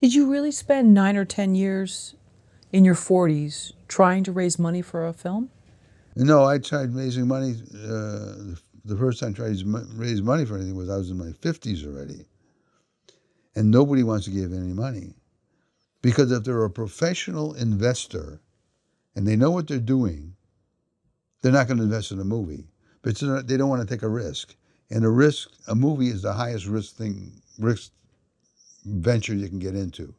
Did you really spend 9 or 10 years in your 40s trying to raise money for a film? No, I tried raising money. The first time I tried to raise money for anything was I was in my 50s already. And nobody wants to give any money. Because if they're a professional investor and they know what they're doing, they're not going to invest in a movie. But they don't want to take a risk. And a movie is the highest risk venture you can get into.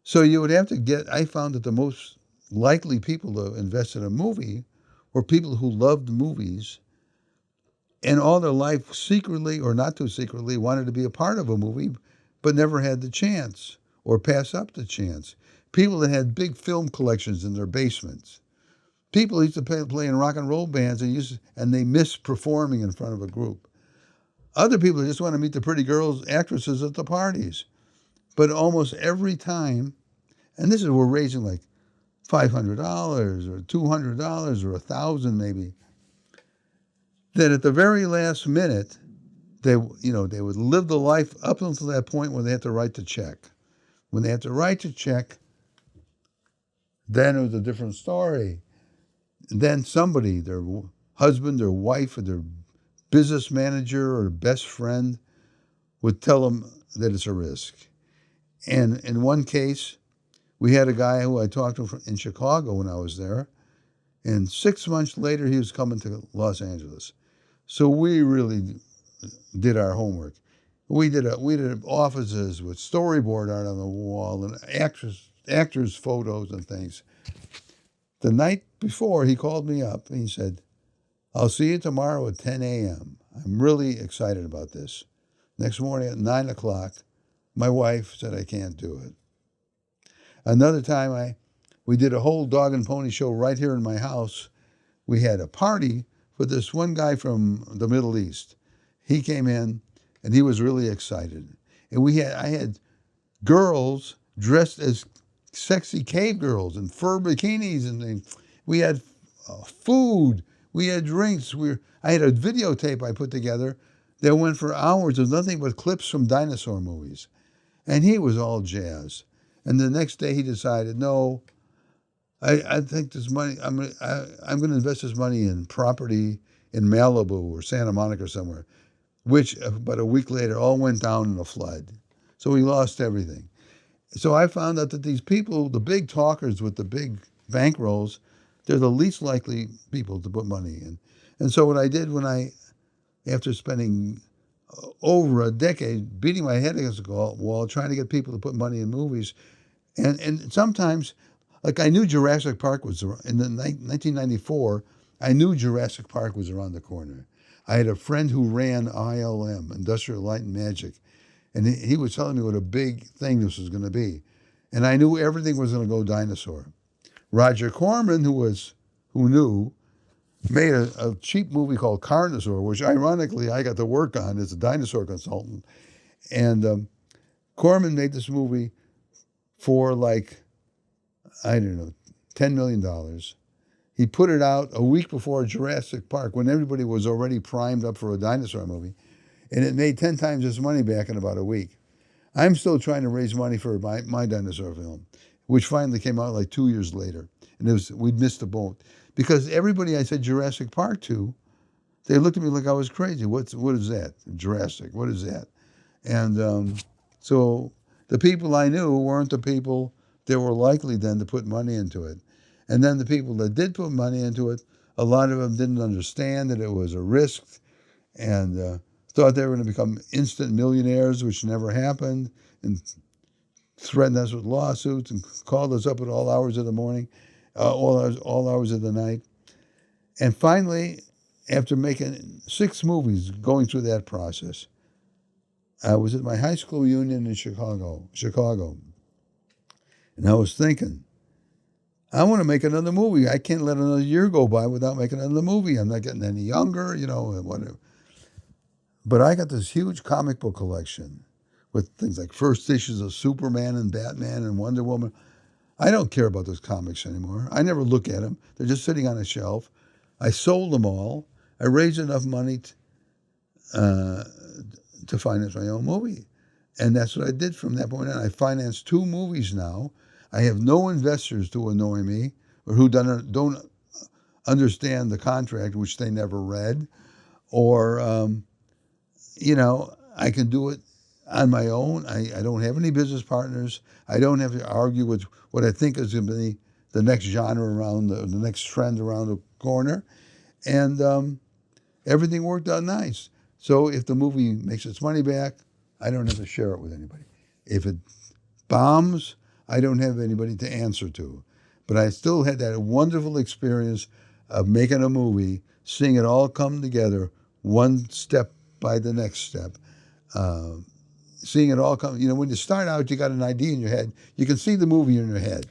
So you would have to I found that the most likely people to invest in a movie were people who loved movies and all their life, secretly or not too secretly, wanted to be a part of a movie, but never had the chance or pass up the chance. People that had big film collections in their basements. People used to play in rock and roll bands and they miss performing in front of a group. Other people just want to meet the pretty girls, actresses at the parties. But almost every time, and this is we're raising like $500 or $200 or $1,000 maybe, that at the very last minute, they would live the life up until that point where they had to write the check. When they had to write the check, then it was a different story. Then somebody, their husband or wife or their business manager or best friend, would tell them that it's a risk. And in one case, we had a guy who I talked to in Chicago when I was there, and 6 months later he was coming to Los Angeles. So we really did our homework. We did offices with storyboard art on the wall and actors' photos and things. The night before, he called me up and he said, "I'll see you tomorrow at 10 a.m. I'm really excited about this." Next morning at 9 o'clock, my wife said I can't do it. Another time, we did a whole dog and pony show right here in my house. We had a party for this one guy from the Middle East. He came in and he was really excited. And I had girls dressed as sexy cave girls in fur bikinis, and we had food, we had drinks. I had a videotape I put together that went for hours of nothing but clips from dinosaur movies, and he was all jazzed. And the next day he decided, no, I think this money, I'm going to invest this money in property in Malibu or Santa Monica or somewhere, which about a week later all went down in a flood. So we lost everything. So I found out that these people, the big talkers with the big bankrolls, they're the least likely people to put money in. And so what I did after spending over a decade beating my head against the wall, trying to get people to put money in movies, and sometimes, like I knew Jurassic Park was in the 1994. I knew Jurassic Park was around the corner. I had a friend who ran ILM, Industrial Light and Magic, and he was telling me what a big thing this was going to be, and I knew everything was going to go dinosaur. Roger Corman, who knew, made a cheap movie called Carnosaur, which ironically I got to work on as a dinosaur consultant, and Corman made this movie for like, I don't know, $10 million. He put it out a week before Jurassic Park when everybody was already primed up for a dinosaur movie, and it made 10 times its money back in about a week. I'm still trying to raise money for my dinosaur film, which finally came out like 2 years later. And we'd missed the boat. Because everybody I said Jurassic Park to, they looked at me like I was crazy. What is that? Jurassic, what is that? And so the people I knew weren't the people that were likely then to put money into it. And then the people that did put money into it, a lot of them didn't understand that it was a risk and thought they were going to become instant millionaires, which never happened, and threatened us with lawsuits and called us up at all hours of the morning, all hours of the night. And finally, after making 6 movies, going through that process, I was at my high school union in Chicago, and I was thinking, I want to make another movie. I can't let another year go by without making another movie. I'm not getting any younger, whatever. But I got this huge comic book collection with things like first issues of Superman and Batman and Wonder Woman. I don't care about those comics anymore. I never look at them. They're just sitting on a shelf. I sold them all. I raised enough money to finance my own movie. And that's what I did from that point on. I financed 2 movies now. I have no investors to annoy me or who don't understand the contract, which they never read, or, I can do it on my own. I don't have any business partners. I don't have to argue with what I think is going to be the next genre around the next trend around the corner. And everything worked out nice. So if the movie makes its money back, I don't have to share it with anybody. If it bombs, I don't have anybody to answer to. But I still had that wonderful experience of making a movie, seeing it all come together, one step by the next step. Seeing it all come, when you start out, you got an idea in your head. You can see the movie in your head.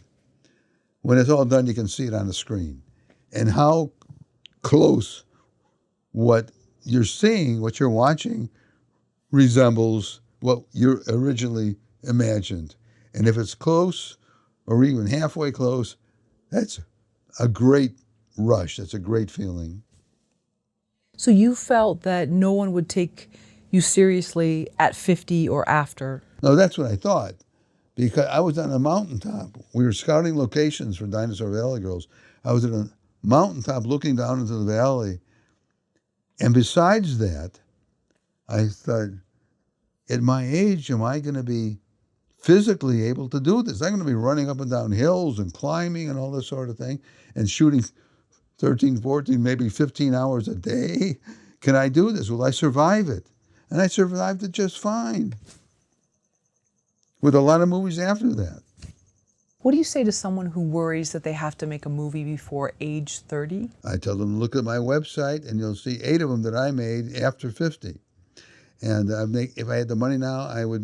When it's all done, you can see it on the screen. And how close what you're seeing, what you're watching, resembles what you originally imagined. And if it's close or even halfway close, that's a great rush. That's a great feeling. So you felt that no one would take you seriously at 50 or after? No, that's what I thought. Because I was on a mountaintop. We were scouting locations for Dinosaur Valley Girls. I was at a mountaintop looking down into the valley. And besides that, I thought, at my age, am I going to be physically able to do this? I'm going to be running up and down hills and climbing and all this sort of thing and shooting 13, 14, maybe 15 hours a day. Can I do this? Will I survive it? And I survived it just fine, with a lot of movies after that. What do you say to someone who worries that they have to make a movie before age 30? I tell them, look at my website and you'll see 8 of them that I made after 50. And if I had the money now, I would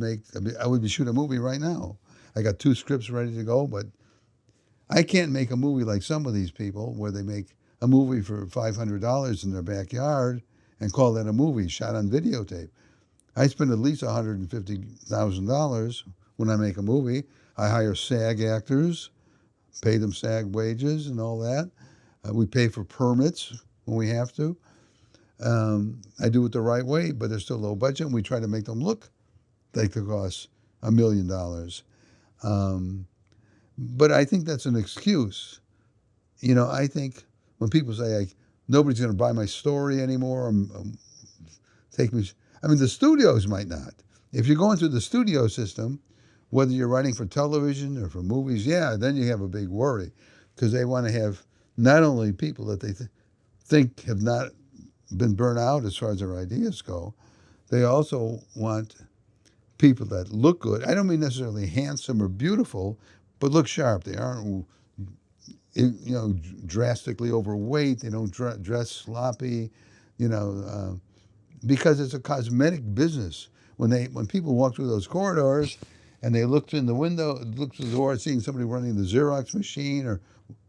be shooting a movie right now. I got 2 scripts ready to go, but I can't make a movie like some of these people where they make a movie for $500 in their backyard and call that a movie shot on videotape. I spend at least $150,000 when I make a movie. I hire SAG actors, pay them SAG wages and all that. We pay for permits when we have to. I do it the right way, but they're still low budget, and we try to make them look like they cost $1 million. But I think that's an excuse. I think when people say, nobody's going to buy my story anymore, the studios might not. If you're going through the studio system, whether you're writing for television or for movies, then you have a big worry, because they want to have not only people that they think have not been burnt out as far as their ideas go, they also want people that look good. I don't mean necessarily handsome or beautiful, but look sharp. They aren't, drastically overweight. They don't dress sloppy, because it's a cosmetic business. When people walk through those corridors and they look in the window, look through the door, seeing somebody running the Xerox machine or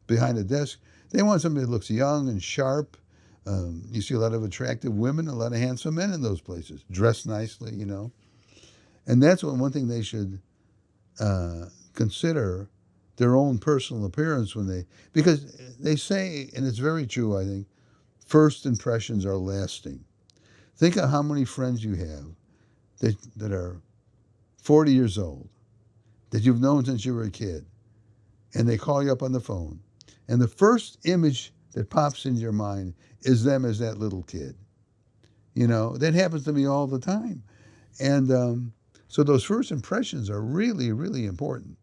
behind a desk, they want somebody that looks young and sharp. You see a lot of attractive women, a lot of handsome men in those places, dressed nicely, And that's one thing they should consider, their own personal appearance because they say, and it's very true, I think, first impressions are lasting. Think of how many friends you have that are 40 years old, that you've known since you were a kid, and they call you up on the phone, and the first image that pops into your mind is them as that little kid. That happens to me all the time. And so those first impressions are really, really important.